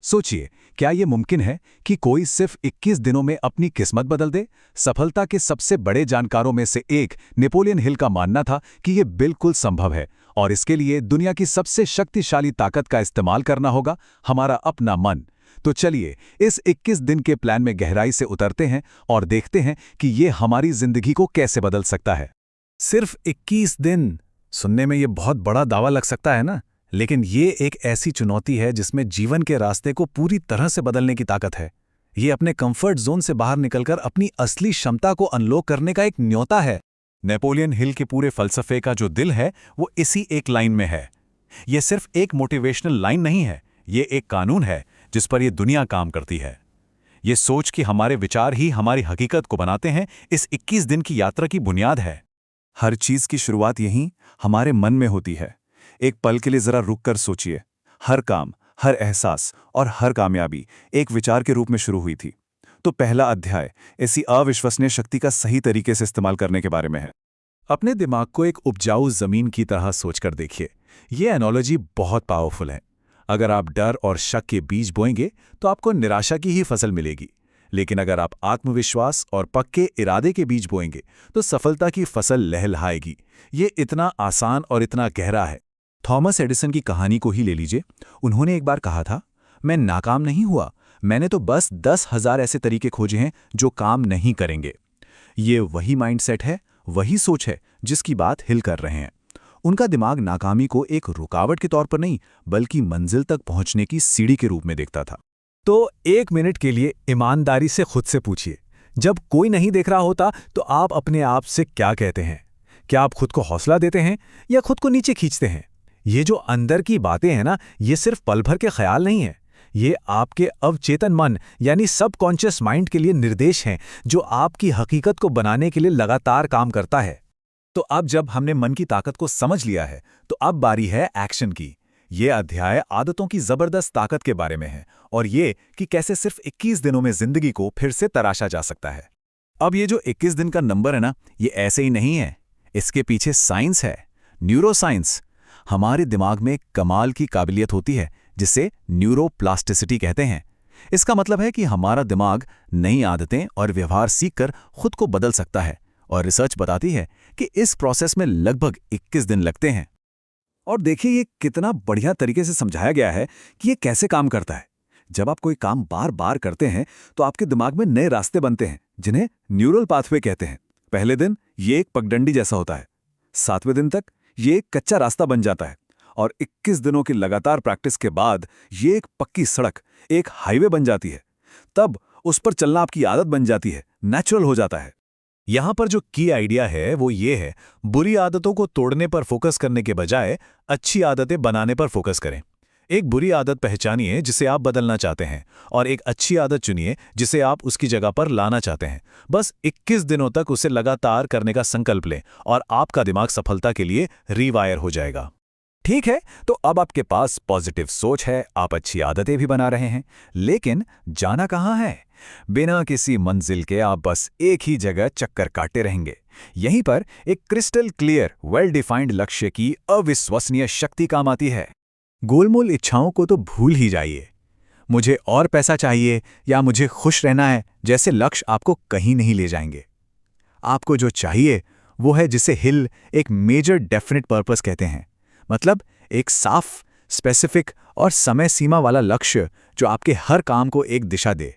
सोचिए, क्या ये मुमकिन है कि कोई सिर्फ 21 दिनों में अपनी किस्मत बदल दे? सफलता के सबसे बड़े जानकारों में से एक नेपोलियन हिल का मानना था कि ये बिल्कुल संभव है और इसके लिए दुनिया की सबसे शक्तिशाली ताकत का इस्तेमाल करना होगा, हमारा अपना मन। तो चलिए इस 21 दिन के प्लान में गहराई से उतरते हैं और देखते हैं कि ये हमारी जिंदगी को कैसे बदल सकता है। सिर्फ 21 दिन सुनने में ये बहुत बड़ा दावा लग सकता है ना, लेकिन ये एक ऐसी चुनौती है जिसमें जीवन के रास्ते को पूरी तरह से बदलने की ताकत है। ये अपने कंफर्ट जोन से बाहर निकलकर अपनी असली क्षमता को अनलॉक करने का एक न्योता है। नेपोलियन हिल के पूरे फलसफे का जो दिल है वो इसी एक लाइन में है। ये सिर्फ एक मोटिवेशनल लाइन नहीं है, ये एक कानून है जिस पर ये दुनिया काम करती है। ये सोच कि हमारे विचार ही हमारी हकीकत को बनाते हैं, इस 21 दिन की यात्रा की बुनियाद है। हर चीज की शुरुआत यहीं हमारे मन में होती है। एक पल के लिए जरा रुक कर सोचिए, हर काम, हर एहसास और हर कामयाबी एक विचार के रूप में शुरू हुई थी। तो पहला अध्याय ऐसी अविश्वसनीय शक्ति का सही तरीके से इस्तेमाल करने के बारे में है। अपने दिमाग को एक उपजाऊ जमीन की तरह सोचकर देखिए। ये एनोलॉजी बहुत पावरफुल है। अगर आप डर और शक के बीज बोएंगे तो आपको निराशा की ही फसल मिलेगी, लेकिन अगर आप आत्मविश्वास और पक्के इरादे के बीज बोएंगे तो सफलता की फसल लहलहाएगी। ये इतना आसान और इतना गहरा है। थॉमस एडिसन की कहानी को ही ले लीजिए। उन्होंने एक बार कहा था, मैं नाकाम नहीं हुआ, मैंने तो बस 10,000 ऐसे तरीके खोजे हैं जो काम नहीं करेंगे। ये वही माइंडसेट है, वही सोच है जिसकी बात हिल कर रहे हैं। उनका दिमाग नाकामी को एक रुकावट के तौर पर नहीं, बल्कि मंजिल तक पहुंचने की सीढ़ी के रूप में देखता था। तो 1 मिनट के लिए ईमानदारी से खुद से पूछिए, जब कोई नहीं देख रहा होता तो आप अपने आप से क्या कहते हैं? क्या आप खुद को हौसला देते हैं या खुद को नीचे खींचते हैं? ये जो अंदर की बातें हैं ना, ये सिर्फ पल भर के ख्याल नहीं है। ये आपके अवचेतन मन यानी सबकॉन्शियस माइंड के लिए निर्देश हैं, जो आपकी हकीकत को बनाने के लिए लगातार काम करता है। तो अब जब हमने मन की ताकत को समझ लिया है, तो अब बारी है एक्शन की। ये अध्याय आदतों की जबरदस्त ताकत के बारे में है और ये कि कैसे सिर्फ 21 दिनों में जिंदगी को फिर से तराशा जा सकता है। अब ये जो 21 दिन का नंबर है ना, ये ऐसे ही नहीं है। इसके पीछे साइंस है, न्यूरोसाइंस। हमारे दिमाग में कमाल की काबिलियत होती है जिसे न्यूरोप्लास्टिसिटी कहते हैं। इसका मतलब है कि हमारा दिमाग नई आदतें और व्यवहार सीखकर खुद को बदल सकता है, और रिसर्च बताती है कि इस प्रोसेस में लगभग 21 दिन लगते हैं। और देखिए ये कितना बढ़िया तरीके से समझाया गया है कि ये कैसे काम करता है। जब आप कोई काम बार बार करते हैं तो आपके दिमाग में नए रास्ते बनते हैं, जिन्हें न्यूरल पाथवे कहते हैं। पहले दिन ये एक पगडंडी जैसा होता है, 7वें दिन तक ये एक कच्चा रास्ता बन जाता है, और 21 दिनों की लगातार प्रैक्टिस के बाद ये एक पक्की सड़क, एक हाईवे बन जाती है। तब उस पर चलना आपकी आदत बन जाती है, नेचुरल हो जाता है। यहां पर जो की आइडिया है वो ये है, बुरी आदतों को तोड़ने पर फोकस करने के बजाय अच्छी आदतें बनाने पर फोकस करें। एक बुरी आदत पहचानिए जिसे आप बदलना चाहते हैं, और एक अच्छी आदत चुनिए जिसे आप उसकी जगह पर लाना चाहते हैं। बस 21 दिनों तक उसे लगातार करने का संकल्प लें और आपका दिमाग सफलता के लिए रीवायर हो जाएगा। ठीक है, तो अब आपके पास पॉजिटिव सोच है, आप अच्छी आदतें भी बना रहे हैं, लेकिन जाना कहाँ है? बिना किसी मंजिल के आप बस एक ही जगह चक्कर काटते रहेंगे। यहीं पर एक क्रिस्टल क्लियर, वेल डिफाइंड लक्ष्य की अविश्वसनीय शक्ति काम आती है। गोलमोल इच्छाओं को तो भूल ही जाइए। मुझे और पैसा चाहिए या मुझे खुश रहना है जैसे लक्ष्य आपको कहीं नहीं ले जाएंगे। आपको जो चाहिए वो है जिसे हिल एक मेजर डेफिनेट पर्पस कहते हैं। मतलब एक साफ, स्पेसिफिक और समय सीमा वाला लक्ष्य जो आपके हर काम को एक दिशा दे।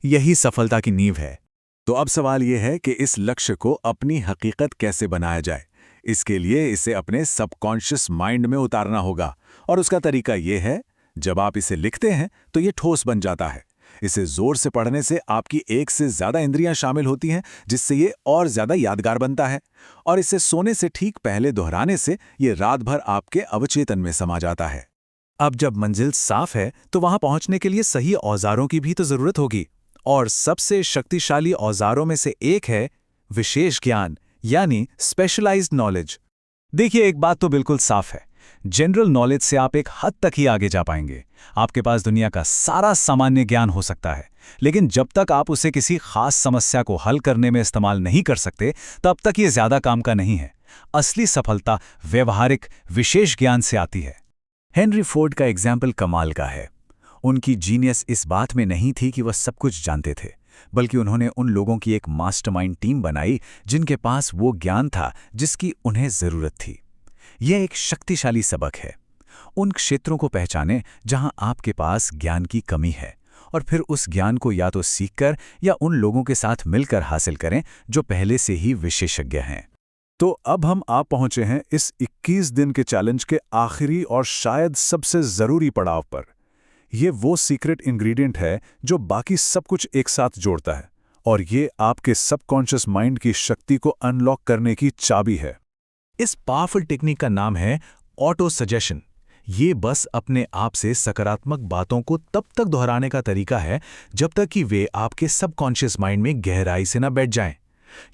यही सफलता की नींव है। तो अब सवाल यह है कि इस लक्ष्य को अपनी हकीकत कैसे बनाया जाए। इसके लिए इसे अपने सबकॉन्शियस माइंड में उतारना होगा, और उसका तरीका यह है, जब आप इसे लिखते हैं तो ये ठोस बन जाता है। इसे जोर से पढ़ने से आपकी एक से ज्यादा इंद्रियां शामिल होती हैं, जिससे ये और ज्यादा यादगार बनता है, और इसे सोने से ठीक पहले दोहराने से ये रात भर आपके अवचेतन में समा जाता है। अब जब मंजिल साफ है तो वहां पहुंचने के लिए सही औजारों की भी तो जरूरत होगी, और सबसे शक्तिशाली औजारों में से एक है विशेष ज्ञान, यानी स्पेशलाइज्ड नॉलेज। देखिए, एक बात तो बिल्कुल साफ है, जनरल नॉलेज से आप एक हद तक ही आगे जा पाएंगे। आपके पास दुनिया का सारा सामान्य ज्ञान हो सकता है, लेकिन जब तक आप उसे किसी खास समस्या को हल करने में इस्तेमाल नहीं कर सकते, तब तक ये ज्यादा काम का नहीं है। असली सफलता व्यवहारिक विशेष ज्ञान से आती है। हेनरी फोर्ड का एग्जाम्पल कमाल का है। उनकी जीनियस इस बात में नहीं थी कि वह सब कुछ जानते थे, बल्कि उन्होंने उन लोगों की एक मास्टरमाइंड टीम बनाई जिनके पास वो ज्ञान था जिसकी उन्हें ज़रूरत थी। यह एक शक्तिशाली सबक है। उन क्षेत्रों को पहचानें जहां आपके पास ज्ञान की कमी है, और फिर उस ज्ञान को या तो सीखकर या उन लोगों के साथ मिलकर हासिल करें जो पहले से ही विशेषज्ञ हैं। तो अब हम आ पहुंचे हैं इस 21 दिन के चैलेंज के आखिरी और शायद सबसे ज़रूरी पड़ाव पर। ये वो सीक्रेट इंग्रेडिएंट है जो बाकी सब कुछ एक साथ जोड़ता है, और ये आपके सबकॉन्शियस माइंड की शक्ति को अनलॉक करने की चाबी है। इस पावरफुल टेक्निक का नाम है ऑटो सजेशन। ये बस अपने आप से सकारात्मक बातों को तब तक दोहराने का तरीका है जब तक कि वे आपके सबकॉन्शियस माइंड में गहराई से न बैठ जाएं।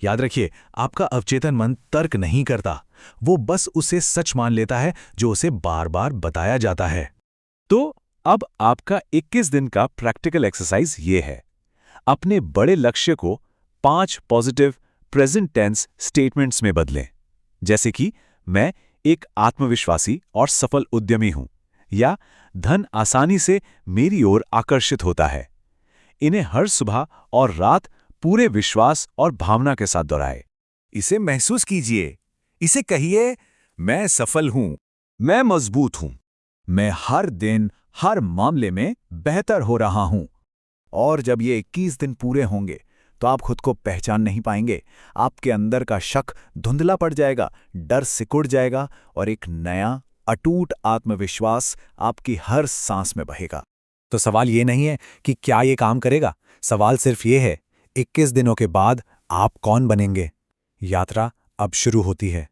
याद रखिए, आपका अवचेतन मन तर्क नहीं करता, वो बस उसे सच मान लेता है जो उसे बार बार बताया जाता है। तो अब आपका 21 दिन का प्रैक्टिकल एक्सरसाइज ये है। अपने बड़े लक्ष्य को 5 पॉजिटिव प्रेजेंट टेंस स्टेटमेंट्स में बदलें, जैसे कि मैं एक आत्मविश्वासी और सफल उद्यमी हूं, या धन आसानी से मेरी ओर आकर्षित होता है। इन्हें हर सुबह और रात पूरे विश्वास और भावना के साथ दोहराएं। इसे महसूस कीजिए। इसे कहिए, मैं सफल हूं, मैं मजबूत हूं, मैं हर दिन हर मामले में बेहतर हो रहा हूं। और जब ये 21 दिन पूरे होंगे तो आप खुद को पहचान नहीं पाएंगे। आपके अंदर का शक धुंधला पड़ जाएगा, डर सिकुड़ जाएगा, और एक नया अटूट आत्मविश्वास आपकी हर सांस में बहेगा। तो सवाल ये नहीं है कि क्या ये काम करेगा, सवाल सिर्फ ये है 21 दिनों के बाद आप कौन बनेंगे। यात्रा अब शुरू होती है।